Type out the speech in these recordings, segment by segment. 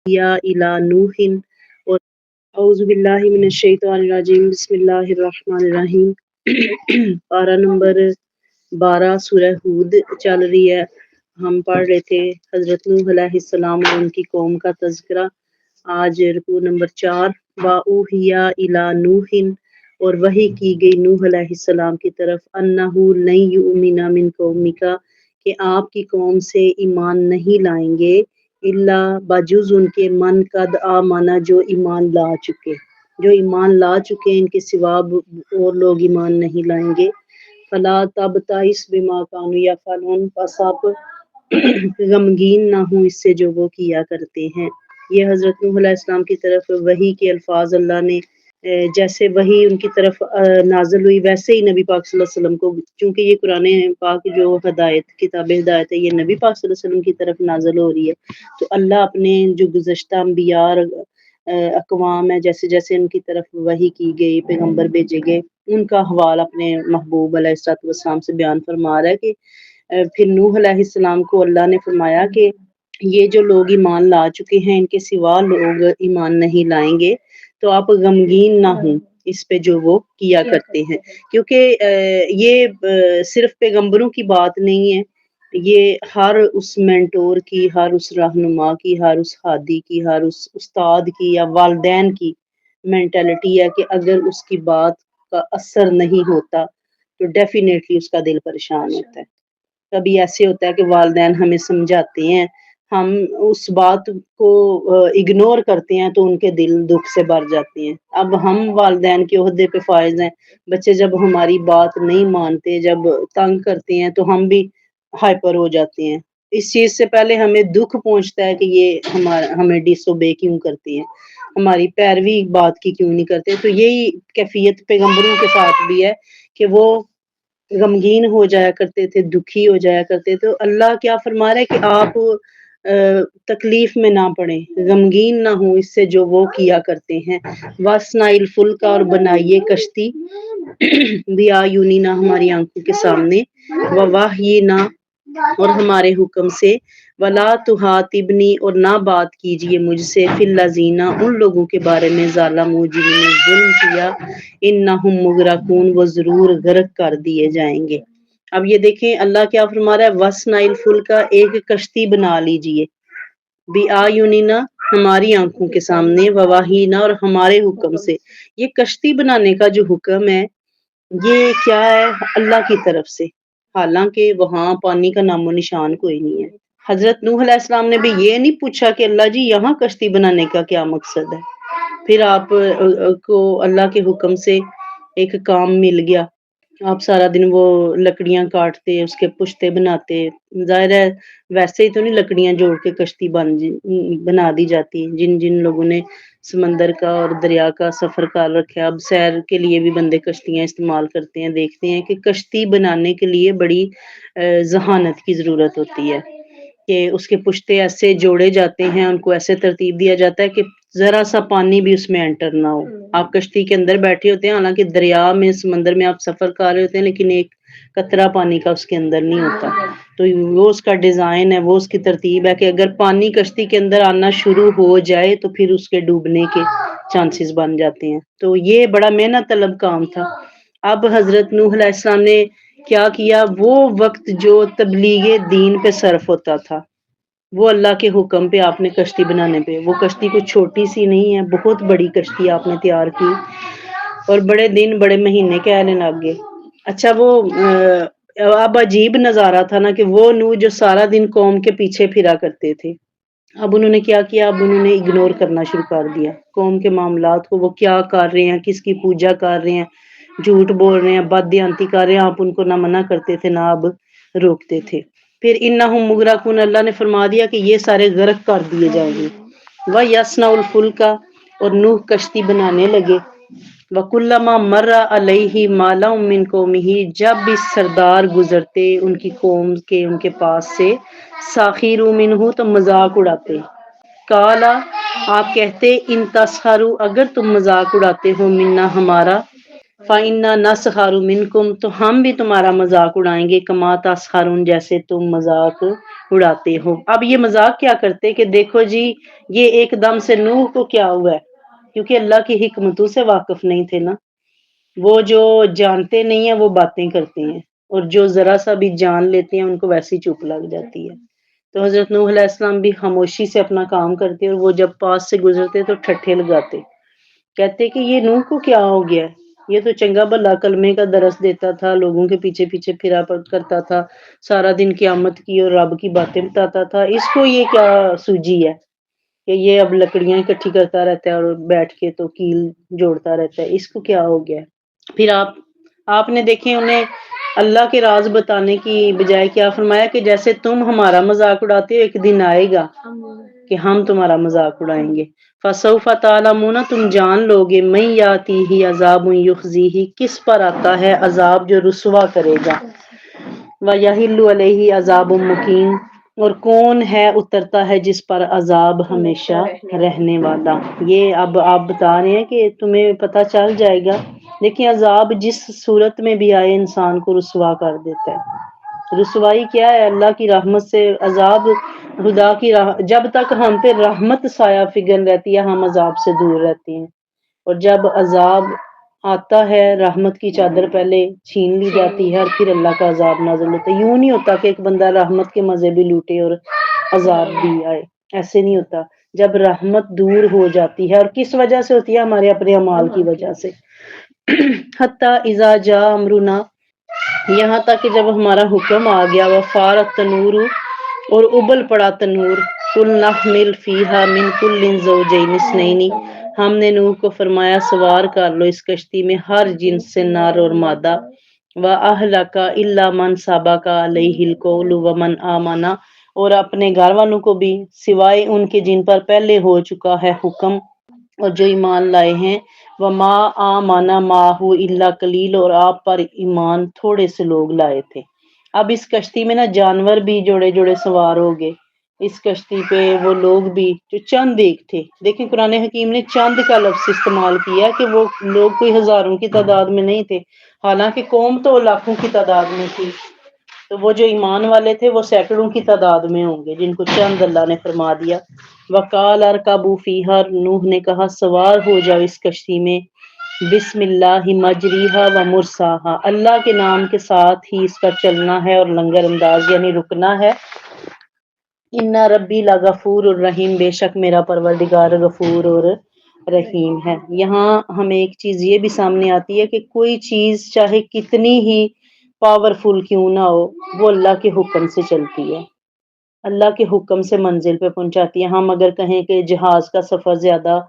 یا الی نوح اور اعوذ باللہ من الشیطان الرجیم بسم اللہ الرحمن الرحیم پارہ نمبر 12 سورہ ہود چل رہی ہے. ہم پڑھ رہے تھے حضرت نوح علیہ السلام اور ان کی قوم کا تذکرہ. آج رکوع نمبر 4 وَأُوحِیَ إِلَىٰ نُوحٍ اور وحی کی گئی نوح علیہ السلام کی طرف انَّهُ لَن يُؤْمِنَ مِن قَوْمِکَ کہ آپ کی قوم سے ایمان نہیں لائیں گے الا بجز ان کے من قد آمنا جو ایمان لا چکے، جو ایمان لا چکے ان کے سوا اور لوگ ایمان نہیں لائیں گے. فلا تبتئس بما كانوا يفعلون پس آپ غمگین نہ ہوں اس سے جو وہ کیا کرتے ہیں. یہ حضرت نوح علیہ السلام کی طرف وحی کے الفاظ اللہ نے جیسے وحی ان کی طرف نازل ہوئی ویسے ہی نبی پاک صلی اللہ علیہ وسلم کو، چونکہ یہ قرآن پاک جو ہدایت کتاب ہدایت ہے یہ نبی پاک صلی اللہ علیہ وسلم کی طرف نازل ہو رہی ہے، تو اللہ اپنے جو گزشتہ انبیاء اور اقوام ہے جیسے جیسے ان کی طرف وحی کی گئی، پیغمبر بھیجے گئے، ان کا حوال اپنے محبوب علیہ الصلوۃ والسلام سے بیان فرما رہا ہے کہ پھر نوح علیہ السلام کو اللہ نے فرمایا کہ یہ جو لوگ ایمان لا چکے ہیں ان کے سوا لوگ ایمان نہیں لائیں گے، تو آپ غمگین نہ ہوں اس پہ جو وہ کیا کرتے ہیں، کیونکہ یہ صرف پیغمبروں کی بات نہیں ہے، یہ ہر اس مینٹور کی، ہر اس رہنما کی، ہر اس ہادی کی، ہر اس استاد کی یا والدین کی مینٹلٹی ہے کہ اگر اس کی بات کا اثر نہیں ہوتا تو ڈیفینیٹلی اس کا دل پریشان ہوتا ہے. کبھی ایسے ہوتا ہے کہ والدین ہمیں سمجھاتے ہیں، ہم اس بات کو اگنور کرتے ہیں تو ان کے دل دکھ سے بھر جاتے ہیں. اب ہم والدین کے عہدے پہ فائز ہیں، بچے جب ہماری بات نہیں مانتے، جب تنگ کرتے ہیں تو ہم بھی ہائپر ہو جاتے ہیں. اس چیز سے پہلے ہمیں دکھ پہنچتا ہے کہ یہ ہمیں ڈس اوبے کیوں کرتی ہیں، ہماری پیروی بات کی کیوں نہیں کرتے. تو یہی کیفیت پیغمبروں کے ساتھ بھی ہے کہ وہ غمگین ہو جایا کرتے تھے، دکھی ہو جایا کرتے. تو اللہ کیا فرما رہا ہے کہ آپ تکلیف میں نہ پڑیں، غمگین نہ ہوں اس سے جو وہ کیا کرتے ہیں. وَاصْنَعِ الْفُلْكَ اور بنائیے کشتی بِأَعْیُنِنَا ہماری آنکھوں کے سامنے، وَوَحْیِنَا اور ہمارے حکم سے، وَلَا تُخَاطِبْنِی اور نہ بات کیجیے مجھ سے فِی الَّذِینَ ان لوگوں کے بارے میں ظَلَمُوا جنہوں نے ظلم کیا، اِنَّہُم مُغْرَقُونَ وہ ضرور غرق کر دیے جائیں گے. اب یہ دیکھیں اللہ کیا فرما رہا ہے، وَاصْنَعِ الْفُلْكَ ایک کشتی بنا لیجئے، بِأَعْیُنِنَا ہماری آنکھوں کے سامنے، وَوَحْیِنَا اور ہمارے حکم سے. یہ کشتی بنانے کا جو حکم ہے یہ کیا ہے، اللہ کی طرف سے، حالانکہ وہاں پانی کا نام و نشان کوئی نہیں ہے. حضرت نوح علیہ السلام نے بھی یہ نہیں پوچھا کہ اللہ جی یہاں کشتی بنانے کا کیا مقصد ہے. پھر آپ کو اللہ کے حکم سے ایک کام مل گیا، آپ سارا دن وہ لکڑیاں کاٹتے، اس کے پشتے بناتے. ظاہر ہے ویسے ہی تو نہیں لکڑیاں جوڑ کے کشتی بنا دی جاتی. جن جن لوگوں نے سمندر کا اور دریا کا سفر کر رکھا، اب سیر کے لیے بھی بندے کشتیاں استعمال کرتے ہیں، دیکھتے ہیں کہ کشتی بنانے کے لیے بڑی ذہانت کی ضرورت ہوتی ہے کہ اس کے پشتے ایسے جوڑے جاتے ہیں، ان کو ایسے ترتیب دیا جاتا ہے کہ ذرا سا پانی بھی اس میں انٹر نہ ہو. آپ کشتی کے اندر بیٹھے ہوتے ہیں، حالانکہ دریا میں سمندر میں آپ سفر کر رہے ہوتے ہیں، لیکن ایک قطرہ پانی کا اس کے اندر نہیں ہوتا. تو وہ اس کا ڈیزائن ہے، وہ اس کی ترتیب ہے کہ اگر پانی کشتی کے اندر آنا شروع ہو جائے تو پھر اس کے ڈوبنے کے چانسز بن جاتے ہیں. تو یہ بڑا محنت طلب کام تھا. اب حضرت نوح علیہ السلام نے کیا کیا، وہ وقت جو تبلیغ دین پہ صرف ہوتا تھا وہ اللہ کے حکم پہ آپ نے کشتی بنانے پہ، وہ کشتی کوئی چھوٹی سی نہیں ہے، بہت بڑی کشتی آپ نے تیار کی اور بڑے دن بڑے مہینے کہنے لگ گئے. اچھا وہ اب عجیب نظارہ تھا نا کہ وہ نوح جو سارا دن قوم کے پیچھے پھرا کرتے تھے، اب انہوں نے کیا کیا، اب انہوں نے اگنور کرنا شروع کر دیا قوم کے معاملات کو. وہ کیا کر رہے ہیں، کس کی پوجا کر رہے ہیں، جھوٹ بول رہے ہیں، بددیانتی کر رہے ہیں، آپ ان کو نہ منع کرتے تھے نہ اب روکتے تھے. پھر انہم مغرقون اللہ نے فرما دیا کہ یہ سارے غرق کر دیے جائیں گے. وَيَصْنَعُ الْفُلْكَ اور نوح کشتی بنانے لگے. وَكُلَّمَا مَرَّ عَلَيْهِ مَلَأٌ مِّن قَوْمِهِ جب بھی سردار گزرتے ان کی قوم کے ان کے پاس سے، سَخِرُوا مِنْهُ تو مذاق اڑاتے. قَالَ آپ کہتے ان تسخروا اگر تم مذاق اڑاتے ہو، منا ہمارا، فَإِنَّا نَسْخَرُ مِنْكُمْ، تو ہم بھی تمہارا مذاق اڑائیں گے، کما تسخرون، جیسے تم مذاق اڑاتے ہو۔ اب یہ مذاق کیا کرتے کہ دیکھو جی یہ ایک دم سے نوح کو کیا ہوا ہے، کیونکہ اللہ کی حکمتوں سے واقف نہیں تھے نا، وہ جو جانتے نہیں ہیں وہ باتیں کرتے ہیں، اور جو ذرا سا بھی جان لیتے ہیں ان کو ویسے ہی چپ لگ جاتی ہے۔ تو حضرت نوح علیہ السلام بھی خاموشی سے اپنا کام کرتے، اور وہ جب پاس سے گزرتے تو ٹھٹھے لگاتے، کہتے کہ یہ نوح کو کیا ہو گیا ہے، یہ تو چنگا بھلا کلمے کا درس دیتا تھا، لوگوں کے پیچھے پیچھے پھرا کرتا تھا، سارا دن قیامت کی اور رب کی باتیں بتاتا تھا، اس کو یہ کیا سوجی ہے کہ یہ اب لکڑیاں اکٹھی کرتا رہتا ہے اور بیٹھ کے تو کیل جوڑتا رہتا ہے، اس کو کیا ہو گیا ہے۔ پھر آپ نے دیکھیں انہیں اللہ کے راز بتانے کی بجائے کیا فرمایا کہ جیسے تم ہمارا مذاق اڑاتے ہو ایک دن آئے گا کہ ہم تمہارا مذاق اڑائیں گے۔ فَسَوْفَ تَعْلَمُونَ، تم جان لو گے، مَن یَأْتِیہِ عَذَابٌ یُخْزِیہِ، کس پر آتا ہے عذاب جو رسوا کرے گا، وَیَحِلُّ عَلَیہِ عَذَابٌ مُقِیمٌ، اور کون ہے اترتا ہے جس پر عذاب ہمیشہ رہنے والا۔ یہ اب آپ بتا رہے ہیں کہ تمہیں پتہ چل جائے گا، لیکن عذاب جس صورت میں بھی آئے انسان کو رسوا کر دیتا ہے۔ رسوائی کیا ہے؟ اللہ کی رحمت سے عذاب، خدا کی جب تک ہم پہ رحمت سایہ فگن رہتی ہے ہم عذاب سے دور رہتے ہیں، اور جب عذاب آتا ہے رحمت کی چادر پہلے چھین لی جاتی ہے اور پھر اللہ کا عذاب نازل ہوتا ہے۔ یوں نہیں ہوتا کہ ایک بندہ رحمت کے مزے بھی لوٹے اور عذاب بھی آئے، ایسے نہیں ہوتا۔ جب رحمت دور ہو جاتی ہے، اور کس وجہ سے ہوتی ہے؟ ہمارے اپنے اعمال کی وجہ سے۔ حتی اذا جاء امرنا، یہاں تک کہ جب ہمارا حکم آ گیا، وفارت تنور، اور ابل پڑا تنور، قل نحمل فیہا من کل زوجین اثنین، ہم نے نوح کو فرمایا سوار کر لو اس کشتی میں ہر جنس سے نر اور مادہ، وَأَهْلَكَ إِلَّا مَنْ سَبَقَ عَلَيْهِ الْقَوْلُ وَمَنْ آمَنَ، اور اپنے گھر والوں کو بھی سوائے ان کے جن پر پہلے ہو چکا ہے حکم اور جو ایمان لائے ہیں، وَمَا آمَنَ مَعَهُ إِلَّا قَلِيلٌ، اور آپ پر ایمان تھوڑے سے لوگ لائے تھے۔ اب اس کشتی میں نا جانور بھی جوڑے جوڑے سوار ہو گئے، اس کشتی پہ وہ لوگ بھی جو چند ایک تھے۔ دیکھیں قرآن حکیم نے چند کا لفظ استعمال کیا کہ وہ لوگ کوئی ہزاروں کی تعداد میں نہیں تھے، حالانکہ قوم تو لاکھوں کی تعداد میں تھی، تو وہ جو ایمان والے تھے وہ سینکڑوں کی تعداد میں ہوں گے جن کو چند اللہ نے فرما دیا۔ وقال ارکبوا فیہا، نوح نے کہا سوار ہو جاؤ اس کشتی میں، بسم اللہ مجریہا و مرساہا، اللہ کے نام کے ساتھ ہی اس کا چلنا ہے اور لنگر انداز یعنی رکنا ہے۔ ان ربی لغفور الرحیم، بے شک میرا پروردگار غفور اور رحیم ہے۔ یہاں ہمیں ایک چیز یہ بھی سامنے آتی ہے کہ کوئی چیز چاہے کتنی ہی پاورفل کیوں نہ ہو، وہ اللہ کے حکم سے چلتی ہے، اللہ کے حکم سے منزل پہ پہنچاتی ہے۔ ہم اگر کہیں کہ جہاز کا سفر زیادہ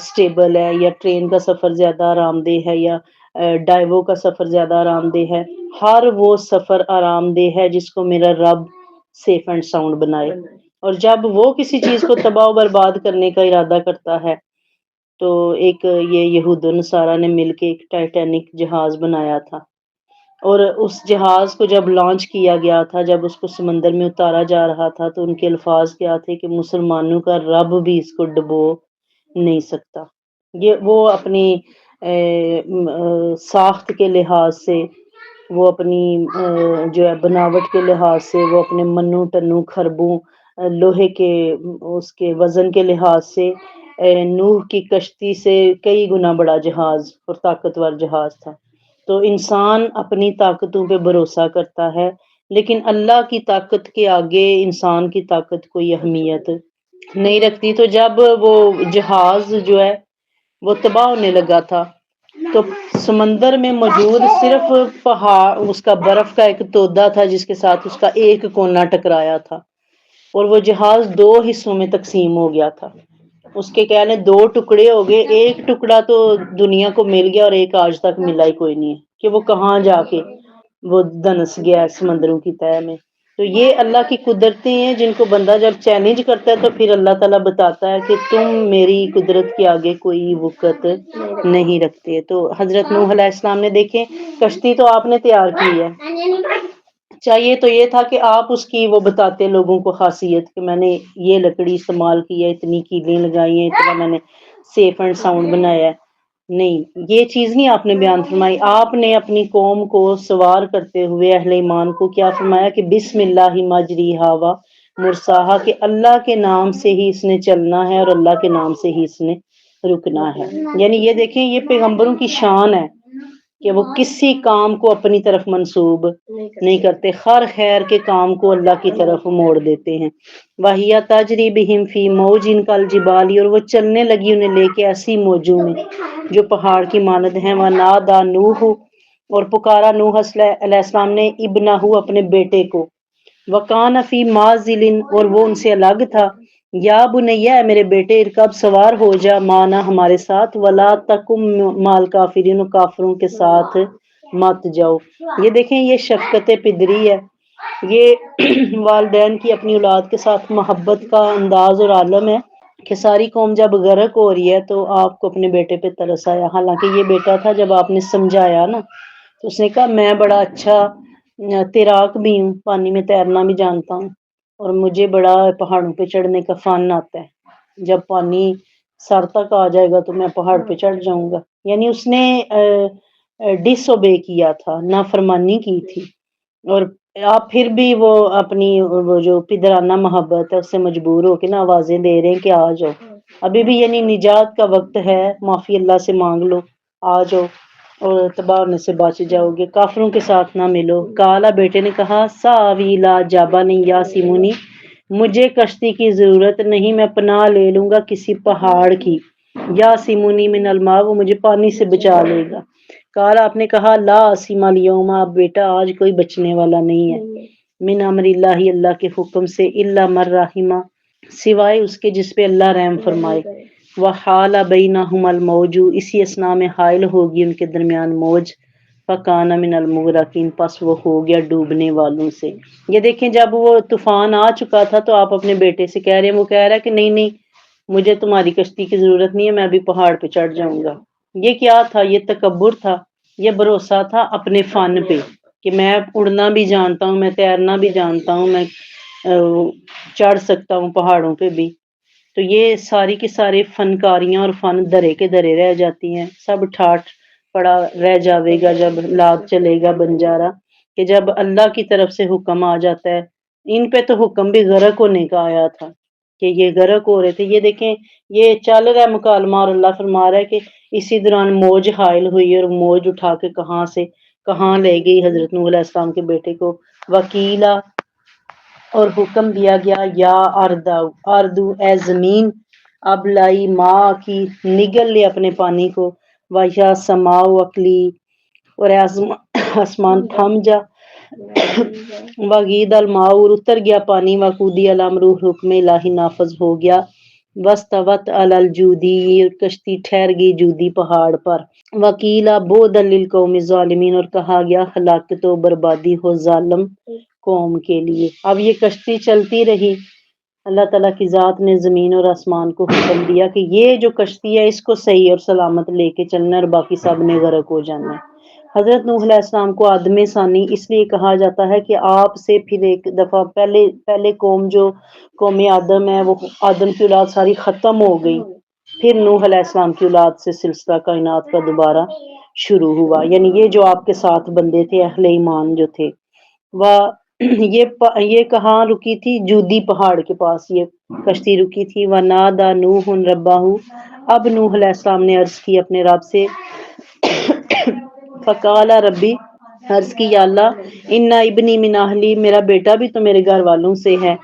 سٹیبل ہے، یا ٹرین کا سفر زیادہ آرام دہ ہے، یا ڈائیو کا سفر زیادہ آرام دہ ہے، ہر وہ سفر آرام دہ ہے جس کو میرا رب سیف اینڈ ساؤنڈ بنائے، اور جب وہ کسی چیز کو تباہ و برباد کرنے کا ارادہ کرتا ہے تو ایک یہ یہود و نصارہ نے مل کے ایک ٹائٹینک جہاز بنایا تھا، اور اس جہاز کو جب لانچ کیا گیا تھا، جب اس کو سمندر میں اتارا جا رہا تھا، تو ان کے الفاظ کیا تھے کہ مسلمانوں کا رب بھی اس کو ڈبو نہیں سکتا۔ یہ وہ اپنی ساخت کے لحاظ سے، وہ اپنی جو ہے بناوٹ کے لحاظ سے، وہ اپنے منو ٹنو خربوں لوہے کے اس کے وزن کے لحاظ سے نوح کی کشتی سے کئی گنا بڑا جہاز اور طاقتور جہاز تھا۔ تو انسان اپنی طاقتوں پہ بھروسہ کرتا ہے، لیکن اللہ کی طاقت کے آگے انسان کی طاقت کوئی اہمیت نہیں رکھتی۔ تو جب وہ جہاز جو ہے وہ تباہ ہونے لگا تھا، تو سمندر میں موجود صرف پہاڑ، اس کا برف کا ایک تودہ تھا جس کے ساتھ اس کا ایک کونا ٹکرایا تھا، اور وہ جہاز دو حصوں میں تقسیم ہو گیا تھا۔ اس کے کیا لیں دو ٹکڑے ہو گئے، ایک ٹکڑا تو دنیا کو مل گیا اور ایک آج تک ملا ہی کوئی نہیں ہے کہ وہ کہاں جا کے وہ دنس گیا ہے سمندروں کی تہہ میں۔ تو یہ اللہ کی قدرتیں ہیں جن کو بندہ جب چیلنج کرتا ہے تو پھر اللہ تعالیٰ بتاتا ہے کہ تم میری قدرت کے آگے کوئی وقت نہیں رکھتے۔ تو حضرت نوح علیہ السلام نے دیکھیں کشتی تو آپ نے تیار کی ہے، چاہیے تو یہ تھا کہ آپ اس کی وہ بتاتے لوگوں کو خاصیت کہ میں نے یہ لکڑی استعمال کی ہے، اتنی کیلیں لگائی ہیں، اتنا میں نے سیف اینڈ ساؤنڈ بنایا ہے۔ نہیں، یہ چیز نہیں آپ نے بیان فرمائی. آپ نے اپنی قوم کو سوار کرتے ہوئے اہل ایمان کو کیا فرمایا کہ بسم اللہ مجریہا و مرساہا، کہ اللہ کے نام سے ہی اس نے چلنا ہے اور اللہ کے نام سے ہی اس نے رکنا ہے. یعنی یہ دیکھیں، یہ پیغمبروں کی شان ہے کہ وہ کسی کام کو اپنی طرف منسوب نہیں کرتے، ہر خیر کے کام کو اللہ کی طرف موڑ دیتے ہیں. وَهِيَ تَجْرِي بِهِمْ فِي مَوْجٍ كَالْجِبَالِ، اور وہ چلنے لگی انہیں لے کے ایسی موجوں میں جو پہاڑ کی مانند ہیں. وَنَادَى نُوحٌ، اور پکارا نوح علیہ السلام نے ابنہ، اپنے بیٹے کو. وَكَانَ فِي مَعْزِلٍ، اور وہ ان سے الگ تھا. یا بنیہ، اے میرے بیٹے، ارکب سوار ہو جا، مانا ہمارے ساتھ. وَلَا تَكُن مَعَ الْكَافِرِينَ، کافروں کے ساتھ مت جاؤ. یہ دیکھیں، یہ شفقت پدری ہے، یہ والدین کی اپنی اولاد کے ساتھ محبت کا انداز اور عالم ہے کہ ساری قوم جب غرق ہو رہی ہے تو آپ کو اپنے بیٹے پہ ترس آیا. حالانکہ یہ بیٹا تھا، جب آپ نے سمجھایا نا تو اس نے کہا میں بڑا اچھا تیراک بھی ہوں، پانی میں تیرنا بھی جانتا ہوں، اور مجھے بڑا پہاڑوں پہ چڑھنے کا فن آتا ہے، جب پانی سر تک آ جائے گا تو میں پہاڑ پہ چڑھ جاؤں گا. یعنی اس نے ڈس اوبے کیا تھا، نافرمانی کی تھی، اور آپ پھر بھی وہ اپنی وہ جو پدرانہ محبت ہے اس سے مجبور ہو کے نا آوازیں دے رہے ہیں کہ آ جاؤ. ابھی بھی یعنی نجات کا وقت ہے، معافی اللہ سے مانگ لو، آ جاؤ اور تباہ ہونے سے بچ جاؤ گے، کافروں کے ساتھ نہ ملو. کالا، بیٹے نے کہا، ساوی لا جابا نہیں یا سیمونی، مجھے کشتی کی ضرورت نہیں، میں پناہ لے لوں گا کسی پہاڑ کی. یا سیمونی من الماء، وہ مجھے پانی سے بچا لے گا. کالا، آپ نے کہا، لا عصیم الیوم، اب بیٹا آج کوئی بچنے والا نہیں ہے، من امر اللہ، اللہ کے حکم سے، الا من رحمہ، سوائے اس کے جس پہ اللہ رحم فرمائے. وحال بینہما الموج، اسی اسنا میں حائل ہوگی ان کے درمیان موج. فکان من المغرقین، پس وہ ہو گیا ڈوبنے والوں سے. یہ دیکھیں، جب وہ طوفان آ چکا تھا تو آپ اپنے بیٹے سے کہہ رہے ہیں، وہ کہہ رہا ہے کہ نہیں نہیں، مجھے تمہاری کشتی کی ضرورت نہیں ہے، میں بھی پہاڑ پہ چڑھ جاؤں گا. یہ کیا تھا؟ یہ تکبر تھا، یہ بھروسہ تھا اپنے فن پہ کہ میں اڑنا بھی جانتا ہوں، میں تیرنا بھی جانتا ہوں، میں چڑھ سکتا ہوں پہاڑوں پہ بھی. تو یہ ساری کی ساری فنکاریاں اور فن درے کے درے رہ جاتی ہیں، سب ٹھاٹ پڑا رہ جاوے گا جب لاد چلے گا بنجارا. کہ جب اللہ کی طرف سے حکم آ جاتا ہے، ان پہ تو حکم بھی غرق ہونے کا آیا تھا کہ یہ غرق ہو رہے تھے. یہ دیکھیں، یہ چل رہا ہے مکالمہ اور اللہ فرما رہا ہے کہ اسی دوران موج حائل ہوئی اور موج اٹھا کے کہاں سے کہاں لے گئی حضرت نوح علیہ السلام کے بیٹے کو. وکیلا، اور حکم دیا گیا، یا اردو، اے زمین، اب لائی ماں کی، نگل لے اپنے پانی کو. ویا سماؤ اکلی، اور آسمان تھم جا. وغید الماء، اور اتر گیا پانی. وقودی الامر، حکم الہی نافذ ہو گیا. واستوت علی الجودی، کشتی ٹھہر گئی جودی پہاڑ پر. وکیلا بعدا للقوم الظالمین، اور کہا گیا ہلاکت و بربادی ہو ظالم قوم کے لیے. اب یہ کشتی چلتی رہی، اللہ تعالیٰ کی ذات نے زمین اور آسمان کو حکم دیا کہ یہ جو کشتی ہے اس کو صحیح اور سلامت لے کے چلنا ہے، اور باقی سب نے غرق ہو جانا ہے. حضرت نوح علیہ السلام کو آدم ثانی اس لیے کہا جاتا ہے کہ آپ سے پھر ایک دفعہ پہلے قوم جو قوم آدم ہے، وہ آدم کی اولاد ساری ختم ہو گئی، پھر نوح علیہ السلام کی اولاد سے سلسلہ کائنات کا دوبارہ شروع ہوا. یعنی یہ جو آپ کے ساتھ بندے تھے، اہل ایمان جو تھے، وہ یہ کہاں رکی تھی؟ جودی پہاڑ کے پاس یہ کشتی رکی تھی. وَنَادَى نُوحٌ رَبَّهُ، اب نوح علیہ السلام نے عرض کی اپنے رب سے. فقال ربی، عرض کی یا اللہ، ان ابنی من اہلی، میرا بیٹا بھی تو میرے گھر والوں سے ہے.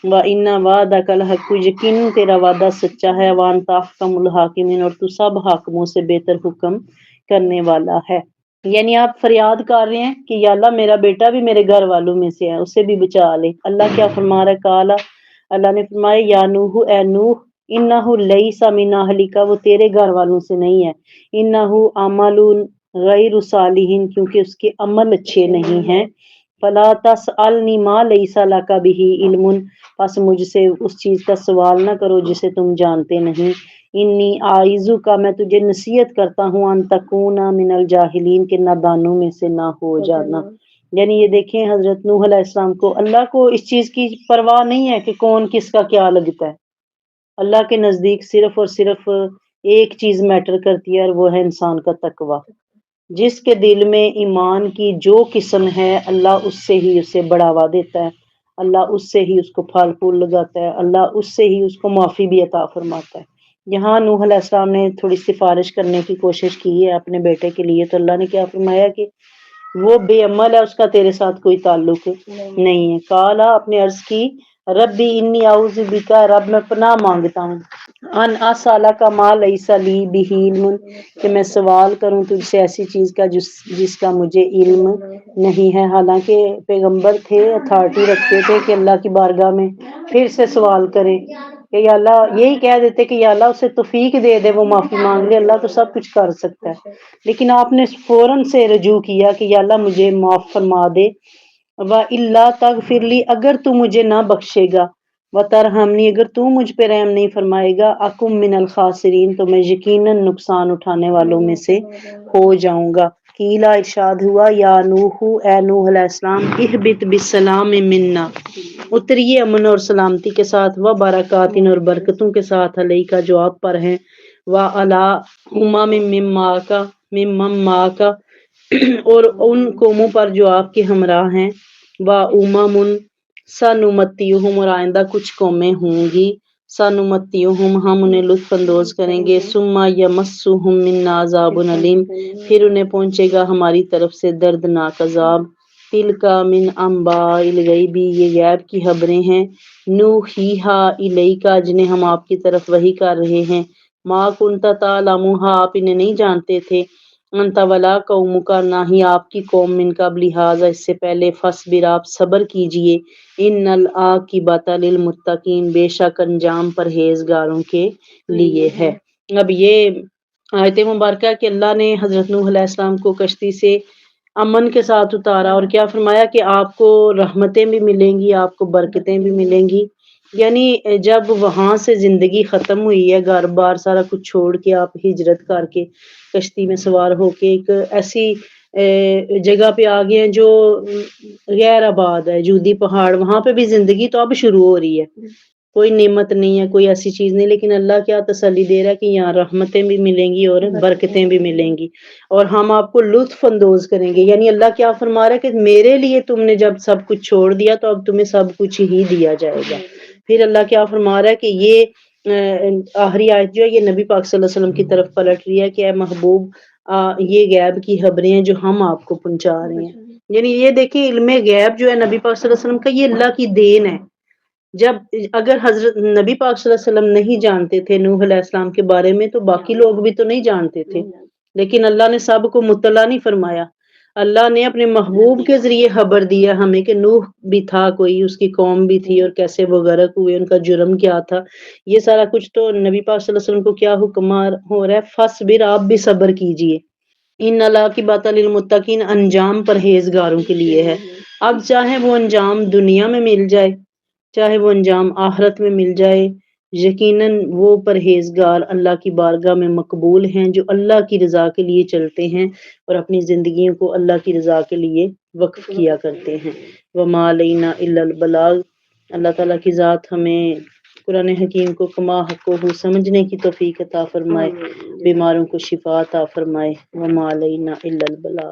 وَإِنَّ وَعْدَكَ الْحَقُّ، یقیناً تیرا وعدہ سچا ہے. وَأَنْتَ أَحْكَمُ الْحَاكِمِينَ، اور تو سب حاکموں سے بہتر حکم کرنے والا ہے. یعنی آپ فریاد کر رہے ہیں کہ یا اللہ، میرا بیٹا بھی میرے گھر والوں میں سے ہے، اسے بھی بچا لے. اللہ کیا فرما رہا ہے؟ کالا، اللہ نے فرمایا، یا نوح، اے نوح، انہ لیس من اہلک، وہ تیرے گھر والوں سے نہیں ہے. انہ عمل غیر صالح، کیونکہ اس کے عمل اچھے نہیں ہیں. فلا تسألنی ما لیس لک بہ علم، پس مجھ سے اس چیز کا سوال نہ کرو جسے تم جانتے نہیں. انی اعیذک، میں تجھے نصیحت کرتا ہوں، ان تکون من الجاہلین، کے نادانوں میں سے نہ ہو جانا. یعنی یہ دیکھیں، حضرت نوح علیہ السلام کو، اللہ کو اس چیز کی پرواہ نہیں ہے کہ کون کس کا کیا لگتا ہے. اللہ کے نزدیک صرف اور صرف ایک چیز میٹر کرتی ہے اور وہ ہے انسان کا تقوی. جس کے دل میں ایمان کی جو قسم ہے اللہ اس سے ہی اسے بڑھاوا دیتا ہے، اللہ اس سے ہی اس کو پھل پھول لگاتا ہے، اللہ اس سے ہی اس کو معافی بھی عطا فرماتا ہے. یہاں نوح علیہ السلام نے تھوڑی سفارش کرنے کی کوشش کی ہے اپنے بیٹے کے لیے، تو اللہ نے کیا فرمایا کہ وہ بے عمل ہے، اس کا تیرے ساتھ کوئی تعلق نہیں ہے. کالا اپنے عرض کی ربی انی اعوذ بکا، رب میں پناہ مانگتا ہوں، ان اسالہ کا ما لیس لی بہ علم، کہ میں سوال کروں تجھ سے ایسی چیز کا جس کا مجھے علم نہیں ہے. حالانکہ پیغمبر تھے، اتھارٹی رکھتے تھے کہ اللہ کی بارگاہ میں پھر سے سوال کرے کہ یا اللہ، یہی کہہ دیتے کہ یا اللہ اسے توفیق دے دے، وہ معافی مانگ لے، اللہ تو سب کچھ کر سکتا ہے. لیکن آپ نے فوراً سے رجوع کیا کہ یا اللہ مجھے معاف فرما دے، وَإِلَّا تَغْفِرْ لِي، اگر تو مجھے نہ بخشے گا، وَتَرْحَمْنِی، اگر تو مجھ پہ رحم نہیں فرمائے گا، أَكُن مِّنَ الْخَاسِرِينَ، تو میں یقیناً نقصان اٹھانے والوں میں سے ہو جاؤں گا. قیلا، ارشاد ہوا، یا نوح، اے نوح علیہ السلام، اہبط بالسلام منا، اتریے امن اور سلامتی کے ساتھ، و برکات، اور برکتوں کے ساتھ، علیکا جو آپ پر ہیں، و علی امم ممن معک، اور ان قوموں پر جو آپ کے ہمراہ ہیں، و امم سنمتعہم، اور آئندہ کچھ قومیں ہوں گی، سنمتعہم، ہم انہیں لطف اندوز کریں گے، ثم یمسہم منا عذاب علیم، پھر انہیں پہنچے گا ہماری طرف سے دردناک عذاب. تلک من انباء الغیب، یہ غیب کی خبریں ہیں، نوحیہا الیک، جنہیں ہم آپ کی طرف وحی کر رہے ہیں، ما کنت تعلمھا، آپ انہیں نہیں جانتے تھے، انت ولا قومک، نہ ہی آپ کی قوم، من قبل ھذا، اس سے پہلے، فاصبر، آپ صبر کیجئے، ان العاقبۃ للمتقین، بے شک انجام پرہیزگاروں کے لیے ہے. اب یہ آیت مبارکہ کہ اللہ نے حضرت نوح علیہ السلام کو کشتی سے امن کے ساتھ اتارا، اور کیا فرمایا کہ آپ کو رحمتیں بھی ملیں گی، آپ کو برکتیں بھی ملیں گی. یعنی جب وہاں سے زندگی ختم ہوئی ہے، گھر بار سارا کچھ چھوڑ کے آپ ہجرت کر کے کشتی میں سوار ہو کے ایک ایسی جگہ پہ آ گئے ہیں جو غیر آباد ہے، جودی پہاڑ، وہاں پہ بھی زندگی تو اب شروع ہو رہی ہے، کوئی نعمت نہیں ہے، کوئی ایسی چیز نہیں، لیکن اللہ کیا تسلی دے رہا ہے کہ یہاں رحمتیں بھی ملیں گی اور برکتیں بھی ملیں گی، اور ہم آپ کو لطف اندوز کریں گے. یعنی اللہ کیا فرما رہا ہے کہ میرے لیے تم نے جب سب کچھ چھوڑ دیا تو اب تمہیں سب کچھ ہی دیا جائے گا. پھر اللہ کیا فرما رہا ہے کہ یہ آخری آیت جو ہے یہ نبی پاک صلی اللہ علیہ وسلم کی طرف پلٹ رہی ہے کہ اے محبوب، یہ غیب کی خبریں ہیں جو ہم آپ کو پہنچا رہے ہیں. یعنی یہ دیکھیں، علم غیب جو ہے نبی پاک صلی اللہ علیہ وسلم کا، یہ اللہ کی دین ہے. جب اگر حضرت نبی پاک صلی اللہ علیہ وسلم نہیں جانتے تھے نوح علیہ السلام کے بارے میں، تو باقی لوگ بھی تو نہیں جانتے تھے، لیکن اللہ نے سب کو مطلع نہیں فرمایا. اللہ نے اپنے محبوب کے ذریعے خبر دیا ہمیں کہ نوح بھی تھا کوئی، اس کی قوم بھی تھی، اور کیسے وہ غرق ہوئے، ان کا جرم کیا تھا، یہ سارا کچھ تو نبی پاک صلی اللہ علیہ وسلم کو کیا حکم ہو رہا ہے، فاصبر، آپ بھی صبر کیجئے، ان العاقبۃ للمتقین، انجام پرہیزگاروں کے لیے ہے. اب چاہے وہ انجام دنیا میں مل جائے، چاہے وہ انجام آخرت میں مل جائے، یقیناً وہ پرہیزگار اللہ کی بارگاہ میں مقبول ہیں جو اللہ کی رضا کے لیے چلتے ہیں اور اپنی زندگیوں کو اللہ کی رضا کے لیے وقف کیا کرتے ہیں. وما علینا الا البلاغ. اللہ تعالیٰ کی ذات ہمیں قرآن حکیم کو کما حقہ سمجھنے کی توفیق عطا فرمائے، بیماروں کو شفا عطا فرمائے. وما علینا الا البلاغ.